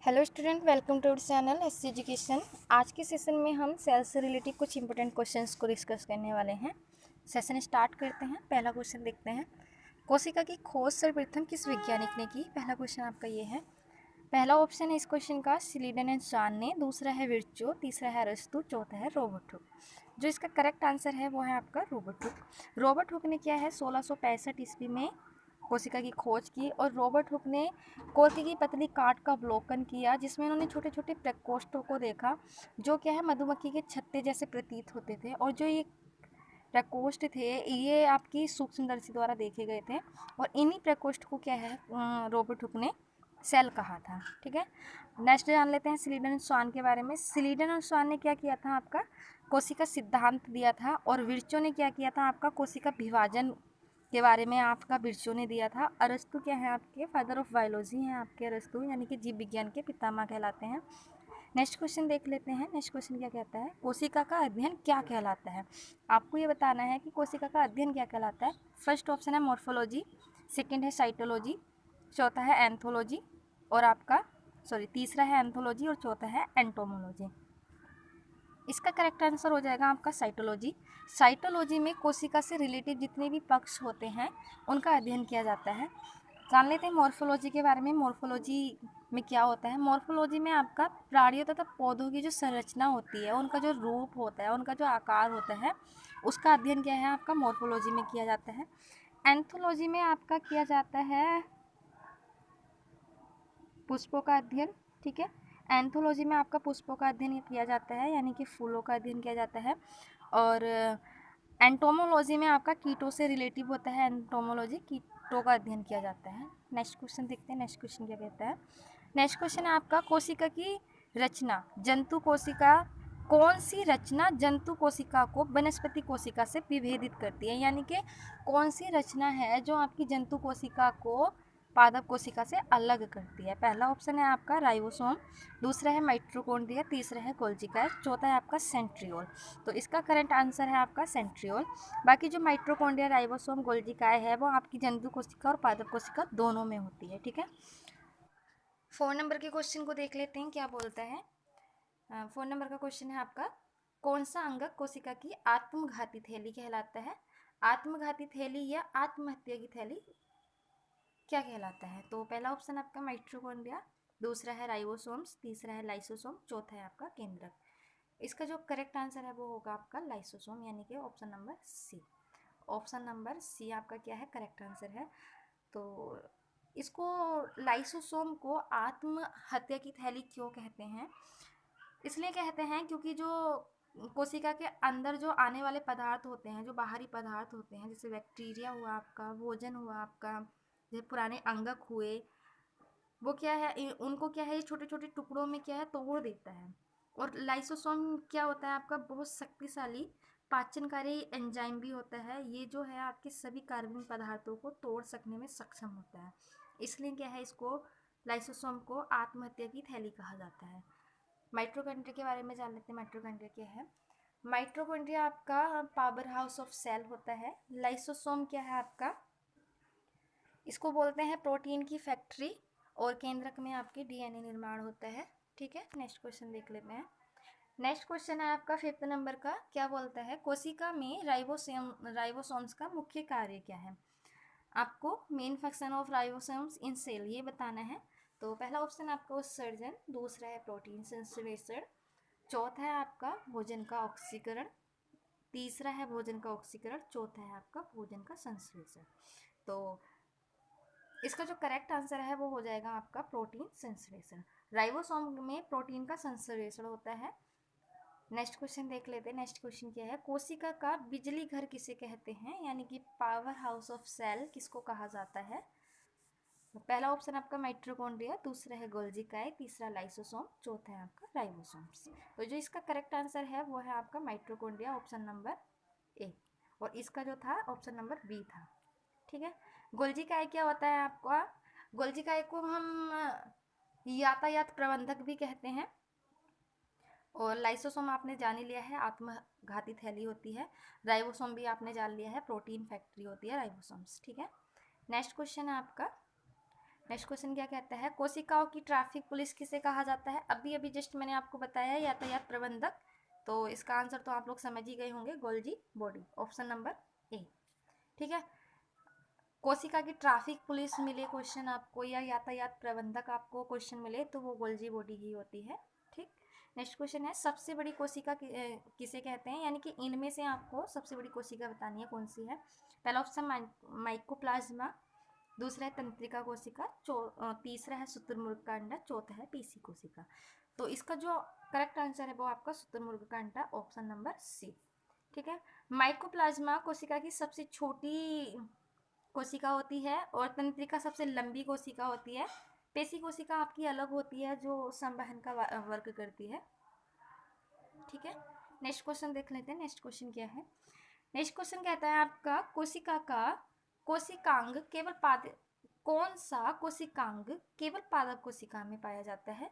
Hello student, welcome to our channel S education. आज के session में हम सेल से रिलेटेड कुछ इंपॉर्टेंट क्वेश्चंस को डिस्कस करने वाले हैं। सेशन स्टार्ट करते हैं। पहला क्वेश्चन देखते हैं, कोशिका की खोज सर्वप्रथम किस वैज्ञानिक ने की। पहला क्वेश्चन आपका ये है। पहला ऑप्शन है इस क्वेश्चन का सिलीडन एंड स्वान ने, दूसरा है विर्चो, तीसरा है अरस्तु, चौथा है रॉबर्ट हुक। जो इसका करेक्ट आंसर है वो है आपका रॉबर्ट हुक। रॉबर्ट हुक ने किया है 1665 ईस्वी में कोशिका की खोज की, और रॉबर्ट हुक ने कोशिका की पतली काट का अवलोकन किया, जिसमें उन्होंने छोटे छोटे प्रकोष्ठों को देखा जो क्या है मधुमक्खी के छत्ते जैसे प्रतीत होते थे, और जो ये प्रकोष्ठ थे ये आपकी सूक्ष्मदर्शी द्वारा देखे गए थे, और इन्हीं प्रकोष्ठ को क्या है रॉबर्ट हुक ने सेल कहा था। ठीक है, नेक्स्ट जान लेते हैं सिलीडन और स्वान के बारे में। सिलीडन और स्वान ने क्या किया था, आपका कोशिका सिद्धांत दिया था, और विर्चो ने क्या किया था, आपका कोशिका विभाजन के बारे में आपका विर्चो ने दिया था। अरस्तु क्या है, आपके फादर ऑफ बायोलॉजी हैं आपके अरस्तु, यानी कि जीव विज्ञान के पितामह कहलाते हैं। नेक्स्ट क्वेश्चन देख लेते हैं। नेक्स्ट क्वेश्चन क्या कहता है, कोशिका का अध्ययन क्या कहलाता है। आपको ये बताना है कि कोशिका का अध्ययन क्या कहलाता है। फर्स्ट ऑप्शन है मॉर्फोलॉजी, सेकंड है साइटोलॉजी, चौथा है एंथोलॉजी, और आपका तीसरा है एंथोलॉजी, और चौथा है एंटोमोलॉजी। इसका करेक्ट आंसर हो जाएगा आपका साइटोलॉजी। साइटोलॉजी में कोशिका से रिलेटेड जितने भी पक्ष होते हैं उनका अध्ययन किया जाता है। जान लेते हैं मॉर्फोलॉजी के बारे में। मॉर्फोलॉजी में क्या होता है, मॉर्फोलॉजी में आपका प्राणियों तथा पौधों की जो संरचना होती है, उनका जो रूप होता है, उनका जो आकार होता है, उसका अध्ययन क्या है आपका मॉर्फोलॉजी में किया जाता है। एंथोलॉजी में आपका किया जाता है पुष्पों का अध्ययन। ठीक है, एंथोलॉजी में आपका पुष्पों का अध्ययन किया जाता है, यानी कि फूलों का अध्ययन किया जाता है। और एंटोमोलॉजी में आपका कीटों से रिलेटिव होता है, एंटोमोलॉजी कीटों का अध्ययन किया जाता है। नेक्स्ट क्वेश्चन देखते हैं। नेक्स्ट क्वेश्चन क्या कहता है। नेक्स्ट क्वेश्चन है आपका कोशिका की रचना जंतु कोशिका, कौन सी रचना जंतु कोशिका को वनस्पति कोशिका से विभेदित करती है, यानी कि कौन सी रचना है जो आपकी जंतु कोशिका को पादप कोशिका से अलग करती है। पहला ऑप्शन है आपका राइबोसोम, दूसरा है माइटोकॉन्ड्रिया, तीसरा है गोल्गी, चौथा है आपका सेंट्रियोल। तो इसका करंट आंसर है आपका सेंट्रियोल। बाकी जो माइटोकॉन्ड्रिया, राइबोसोम, गोल्गी है वो आपकी जंतु कोशिका और पादप कोशिका दोनों में होती है। ठीक है, 4 नंबर के क्वेश्चन को देख लेते हैं क्या बोलता है। 4 नंबर का क्वेश्चन है आपका, कौन सा अंगक कोशिका की आत्मघाती थैली कहलाता है। आत्मघाती थैली या आत्महत्या की थैली क्या कहलाता है। तो पहला ऑप्शन आपका माइटोकॉन्ड्रिया, दूसरा है राइबोसोम्स, तीसरा है लाइसोसोम, चौथा है आपका केंद्रक। इसका जो करेक्ट आंसर है वो होगा आपका लाइसोसोम, यानी कि option number C. Option number C आपका क्या है, करेक्ट आंसर है। तो इसको लाइसोसोम को आत्महत्या की थैली क्यों कहते हैं, इसलिए कहते हैं क्योंकि जो कोशिका के अंदर जो आने वाले पदार्थ होते हैं, जो बाहरी पदार्थ होते हैं, जैसे बैक्टीरिया हुआ आपका, भोजन हुआ आपका, जैसे पुराने अंगक हुए, वो क्या है उनको क्या है छोटे छोटे टुकड़ों में क्या है तोड़ देता है। और लाइसोसोम क्या होता है आपका बहुत शक्तिशाली पाचनकारी एंजाइम भी होता है। ये जो है आपके सभी कार्बनिक पदार्थों को तोड़ सकने में सक्षम होता है, इसलिए क्या है इसको लाइसोसोम को आत्महत्या की थैली कहा जाता है। माइटोकॉन्ड्रिया के बारे में जान लेते हैं। माइटोकॉन्ड्रिया क्या है। माइटोकॉन्ड्रिया आपका पावर हाउस ऑफ सेल होता है। लाइसोसोम क्या है आपका, इसको बोलते हैं प्रोटीन की फैक्ट्री, और केंद्रक में आपके डीएनए निर्माण होता है। ठीक है, नेक्स्ट क्वेश्चन देख लेते हैं। नेक्स्ट क्वेश्चन है आपका 5th नंबर का, क्या बोलता है कोशिका में राइबोसोम्स का मुख्य कार्य क्या है। आपको main function of ribosomes in cell ये बताना है। तो पहला ऑप्शन आपका उत्सर्जन, दूसरा है प्रोटीन संश्लेषण, चौथा है आपका भोजन का ऑक्सीकरण, तीसरा है भोजन का ऑक्सीकरण, चौथा है आपका भोजन का संश्लेषण। तो इसका जो करेक्ट आंसर है वो हो जाएगा आपका प्रोटीन संश्लेषण। राइबोसोम में प्रोटीन का संश्लेषण होता है। नेक्स्ट क्वेश्चन देख लेते हैं। नेक्स्ट क्वेश्चन क्या है, कोशिका का बिजली घर किसे कहते हैं, यानी कि पावर हाउस ऑफ सेल किसको कहा जाता है। पहला ऑप्शन आपका माइटोकॉन्ड्रिया, दूसरा है गोल्गी, तीसरा लाइसोसोम, चौथा है आपका राइबोसोम्स। तो जो इसका करेक्ट आंसर है वो है आपका माइटोकॉन्ड्रिया, ऑप्शन नंबर ए, और इसका जो था ऑप्शन नंबर बी था। ठीक है, गोल्गी क्या होता है आपका, गोल्गी को हम यातायात प्रबंधक भी कहते हैं, और लाइसोसोम आपने जान ही लिया है आत्मघाती थैली होती है, राइबोसोम भी आपने जान लिया है प्रोटीन फैक्ट्री होती है राइबोसोम्स। ठीक है, नेक्स्ट क्वेश्चन है आपका नेक्स्ट क्वेश्चन क्या कहता है, कोशिकाओं की ट्रैफिक पुलिस किसे कहा जाता है? अभी अभी जस्ट मैंने आपको बताया है, यातायात प्रबंधक। तो इसका आंसर तो आप लोग समझ ही गए होंगे, Golgi body, option number A. ठीक है, कोशिका की ट्रैफिक पुलिस मिले क्वेश्चन आपको, या यातायात प्रबंधक आपको क्वेश्चन मिले, तो वो गोल्जी बॉडी ही होती है। ठीक, नेक्स्ट क्वेश्चन है, सबसे बड़ी कोशिका किसे कहते हैं? यानी कि इनमें से आपको सबसे बड़ी कोशिका बतानी है कौन सी है। पहला ऑप्शन माइकोप्लाज्मा, दूसरा है तंत्रिका कोशिका, तीसरा है शुतुरमुर्ग का अंडा, चौथा है पीसी कोशिका। तो इसका जो करेक्ट आंसर है वो आपका शुतुरमुर्ग का अंडा, ऑप्शन नंबर सी। ठीक है, माइकोप्लाज्मा कोशिका की सबसे छोटी कोशिका होती है और तंत्रिका सबसे लंबी कोशिका होती है। पेशी कोशिका आपकी अलग होती है जो संवहन का वर्क करती है। ठीक है, नेक्स्ट क्वेश्चन देख लेते हैं। नेक्स्ट क्वेश्चन क्या है? नेक्स्ट क्वेश्चन कहता है आपका, कोशिका का कोशिकांग केवल कौन सा कोशिकांग केवल पादप कोशिका में पाया जाता है?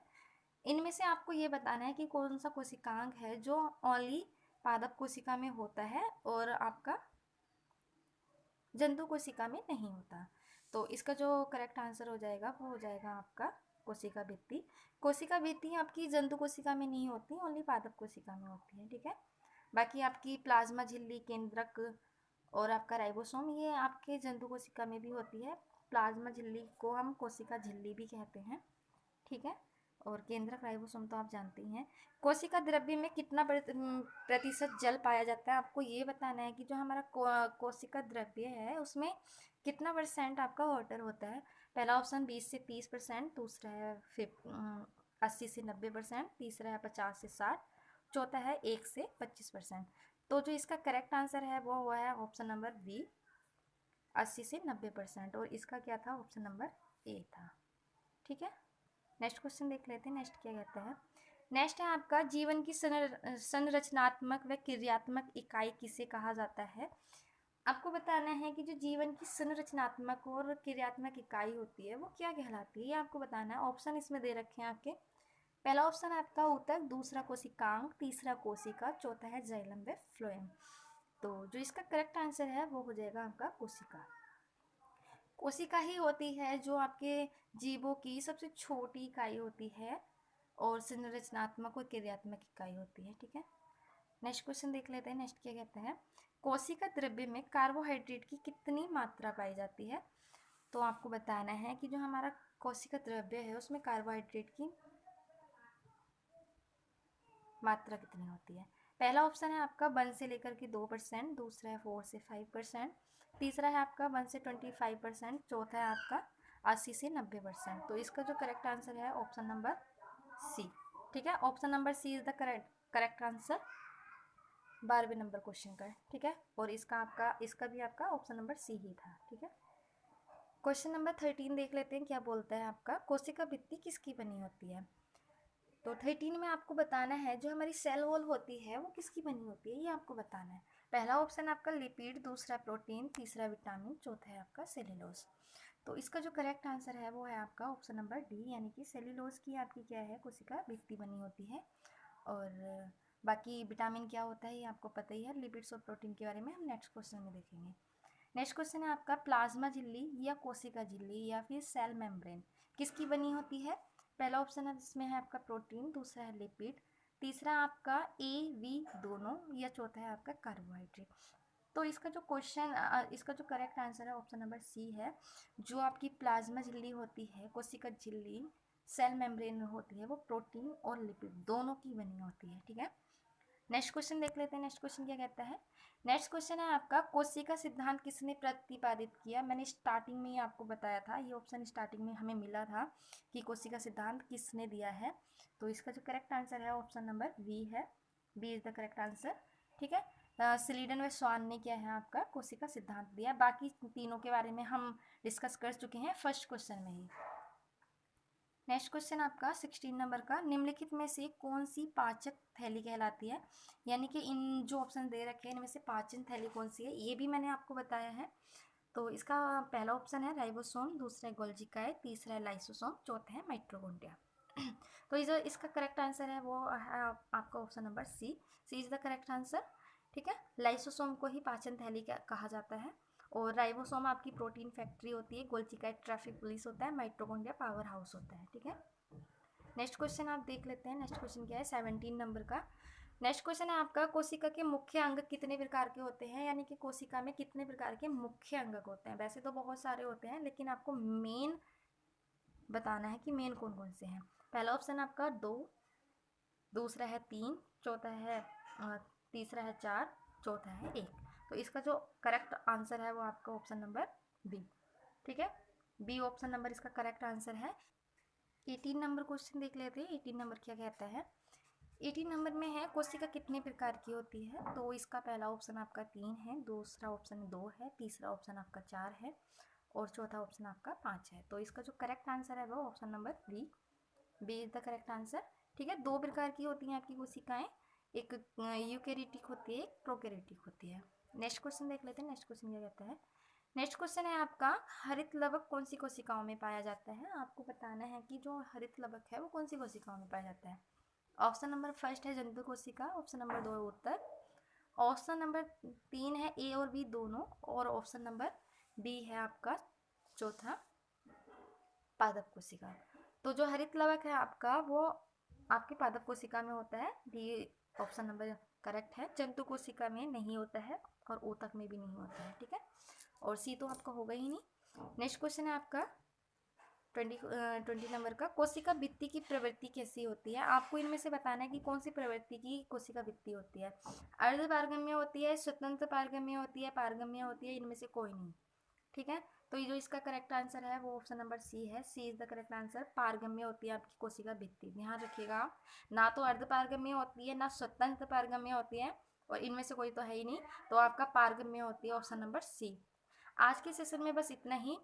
इनमें से आपको ये बताना है कि कौन सा कोशिकांग है जो ओनली पादप कोशिका में होता है और आपका जंतु कोशिका में नहीं होता। तो इसका जो करेक्ट आंसर हो जाएगा वो हो जाएगा आपका कोशिका भित्ति। कोशिका भित्ति आपकी जंतु कोशिका में नहीं होती, ओनली पादप कोशिका में होती है। ठीक है, बाकी आपकी प्लाज्मा झिल्ली, केंद्रक और आपका राइबोसोम, ये आपके जंतु कोशिका में भी होती है। प्लाज्मा झिल्ली को हम कोशिका झिल्ली भी कहते हैं। ठीक है, और केंद्रक राइबोसोम तो आप जानते ही हैं। कोशिका द्रव्य में कितना प्रतिशत जल पाया जाता है? आपको ये बताना है कि जो हमारा कोशिका द्रव्य है उसमें कितना परसेंट आपका वाटर होता है। पहला ऑप्शन 20 से 30%, दूसरा है 80 से 90%, तीसरा है 50 से 60, चौथा है 1 से 25%। तो जो इसका करेक्ट आंसर है वो हुआ है ऑप्शन नंबर बी, 80 से 90%, और इसका क्या था? ऑप्शन नंबर ए था। ठीक है, नेक्स्ट क्वेश्चन देख लेते हैं। नेक्स्ट क्या कहता है? नेक्स्ट है आपका, जीवन की संरचनात्मक व क्रियात्मक इकाई किसे कहा जाता है? आपको बताना है कि जो जीवन की संरचनात्मक और क्रियात्मक इकाई होती है वो क्या कहलाती है, ये आपको बताना है। ऑप्शन इसमें दे रखे हैं आपके। पहला ऑप्शन है आपका ऊतक, दूसरा कोशिकांग, तीसरा कोशिका, चौथा है जाइलम व फ्लोएम। तो जो इसका करेक्ट आंसर है वो हो जाएगा आपका कोशिका। कोशिका ही होती है जो आपके जीवों की सबसे छोटी इकाई होती है और संरचनात्मक और क्रियात्मक इकाई होती है। ठीक है, नेक्स्ट क्वेश्चन देख लेते हैं। नेक्स्ट क्या कहते हैं? कोशिका द्रव्य में कार्बोहाइड्रेट की कितनी मात्रा पाई जाती है? तो आपको बताना है कि जो हमारा कोशिका द्रव्य है उसमें कार्बोहाइड्रेट की मात्रा कितनी होती है। पहला ऑप्शन है आपका 1 से लेकर के 2%, दूसरा है 4 से 5%, तीसरा है आपका 1 से 25%, चौथा है आपका 80 से 90%। तो इसका जो करेक्ट आंसर है ऑप्शन नंबर सी। ठीक है, option number C is the correct answer 12वें नंबर क्वेश्चन का। ठीक है, और इसका भी आपका ऑप्शन नंबर सी ही था। ठीक है, क्वेश्चन नंबर 13 देख लेते हैं। क्या बोलता है आपका, कोशिका भित्ति किसकी बनी होती है? तो 13 में आपको बताना है जो हमारी सेल वॉल होती है वो किसकी बनी होती है, ये आपको बताना है। पहला ऑप्शन आपका लिपिड, दूसरा प्रोटीन, तीसरा विटामिन, चौथा है आपका सेल्यूलोज। तो इसका जो करेक्ट आंसर है वो है आपका ऑप्शन नंबर डी, यानी कि सेल्यूलोज की आपकी क्या है, कोशिका भित्ति बनी होती है। और बाकी विटामिन क्या होता है ये आपको पता ही है। लिपिड्स और प्रोटीन के बारे में हम नेक्स्ट क्वेश्चन में देखेंगे। नेक्स्ट क्वेश्चन है आपका, प्लाज्मा झिल्ली या कोशिका झिल्ली या फिर सेल मेम्ब्रेन किसकी बनी होती है? पहला ऑप्शन है जिसमें है आपका प्रोटीन, दूसरा है लिपिड, तीसरा आपका ए बी दोनों, या चौथा है आपका कार्बोहाइड्रेट। तो इसका जो करेक्ट आंसर है ऑप्शन नंबर सी है। जो आपकी प्लाज्मा झिल्ली होती है, कोशिका झिल्ली, सेल मेम्ब्रेन होती है, वो प्रोटीन और लिपिड दोनों की बनी होती है। ठीक है, नेक्स्ट क्वेश्चन देख लेते हैं। नेक्स्ट क्वेश्चन क्या कहता है? नेक्स्ट क्वेश्चन है आपका, कोशिका सिद्धांत किसने प्रतिपादित किया? मैंने स्टार्टिंग में ही आपको बताया था, ये ऑप्शन स्टार्टिंग में हमें मिला था कि कोशिका सिद्धांत किसने दिया है। तो इसका जो करेक्ट आंसर है ऑप्शन नंबर बी है, B is the correct answer. ठीक है, स्लीडन व स्वान ने क्या है आपका कोशिका सिद्धांत दिया। बाकी तीनों के बारे में हम डिस्कस कर चुके हैं फर्स्ट क्वेश्चन में ही। नेक्स्ट क्वेश्चन आपका 16 नंबर का, निम्नलिखित में से कौन सी पाचक थैली कहलाती है? यानी कि इन जो ऑप्शन दे रखे हैं इनमें से पाचन थैली कौन सी है, ये भी मैंने आपको बताया है। तो इसका पहला ऑप्शन है राइबोसोम, दूसरा है गोल्जी काय, तीसरा है लाइसोसोम, चौथा है माइटोकॉन्ड्रिया। तो ये जो इसका करेक्ट आंसर है वो है आपका option number C, C is the correct answer. ठीक है, लाइसोसोम को ही पाचन थैली कहा जाता है और राइबोसोम आपकी प्रोटीन फैक्ट्री होती है, गोल्गी का एक ट्रैफिक पुलिस होता है, माइटोकॉन्ड्रिया पावर हाउस होता है, ठीक है। नेक्स्ट क्वेश्चन आप देख लेते हैं। नेक्स्ट क्वेश्चन क्या है 17 नंबर का। नेक्स्ट क्वेश्चन है आपका, कोशिका के मुख्य अंग कितने प्रकार के होते हैं, यानी कि कोशिका में कितने प्रकार के मुख्य अंगक होते हैं। वैसे तो बहुत सारे होते हैं, लेकिन आपको मेन बताना है कि मेन कौन कौन से हैं। पहला ऑप्शन आपका 2, दूसरा है 3, चौथा है तीसरा है 4, चौथा है 1। तो इसका जो करेक्ट आंसर है वो आपका ऑप्शन नंबर बी, ठीक है। बी ऑप्शन नंबर इसका करेक्ट आंसर है। 18 नंबर क्वेश्चन देख लेते हैं। 18 नंबर क्या कहता है। 18 नंबर में है, कोशिका कितने प्रकार की होती है। तो इसका पहला ऑप्शन आपका 3 है, दूसरा ऑप्शन 2 है, तीसरा ऑप्शन आपका 4 है और चौथा ऑप्शन आपका 5 है। तो इसका जो करेक्ट आंसर है वो option number B, B is the correct answer, ठीक है। 2 प्रकार की होती हैं आपकी कोशिकाएं, एक यूकेरियोटिक होती है, एक प्रोकैरियोटिक होती है। नेक्स्ट क्वेश्चन देख लेते हैं। नेक्स्ट क्वेश्चन क्या कहता है। नेक्स्ट क्वेश्चन है आपका, हरित लवक कौन सी कोशिकाओं में पाया जाता है। आपको बताना है कि जो हरित लवक है वो कौन सी कोशिकाओं में पाया जाता है। ऑप्शन नंबर फर्स्ट है जंतु कोशिका, ऑप्शन नंबर 2 है उत्तर, ऑप्शन नंबर 3 है ए और बी दोनों, और ऑप्शन नंबर डी है आपका चौथा पादप कोशिका। तो जो हरित लवक है आपका वो आपकी पादप कोशिका में होता है, डी ऑप्शन नंबर करेक्ट है। जंतु कोशिका में नहीं होता है और ऊतक में भी नहीं होता है, ठीक है। और सी तो आपका होगा ही नहीं। नेक्स्ट क्वेश्चन है आपका 20 नंबर का, कोशिका भित्ति की प्रवृत्ति कैसी होती है। आपको इनमें से बताना है कि कौन सी प्रवृत्ति की कोशिका भित्ति होती है। अर्ध पारगम्य होती है, स्वतंत्र पारगम्य होती है, पारगम्य होती है, इनमें से कोई नहीं, ठीक है। तो ये जो इसका करेक्ट आंसर है वो ऑप्शन नंबर सी है। सी इज द करेक्ट आंसर। पारगम्य होती है आपकी कोशिका भित्ति, ध्यान रखिएगा आप, ना तो अर्ध पारगम्य होती है ना स्वतंत्र पारगम्य होती है, और इनमें से कोई तो है ही नहीं, तो आपका पारगम्य होती है, ऑप्शन नंबर सी। आज के सेशन में बस इतना ही।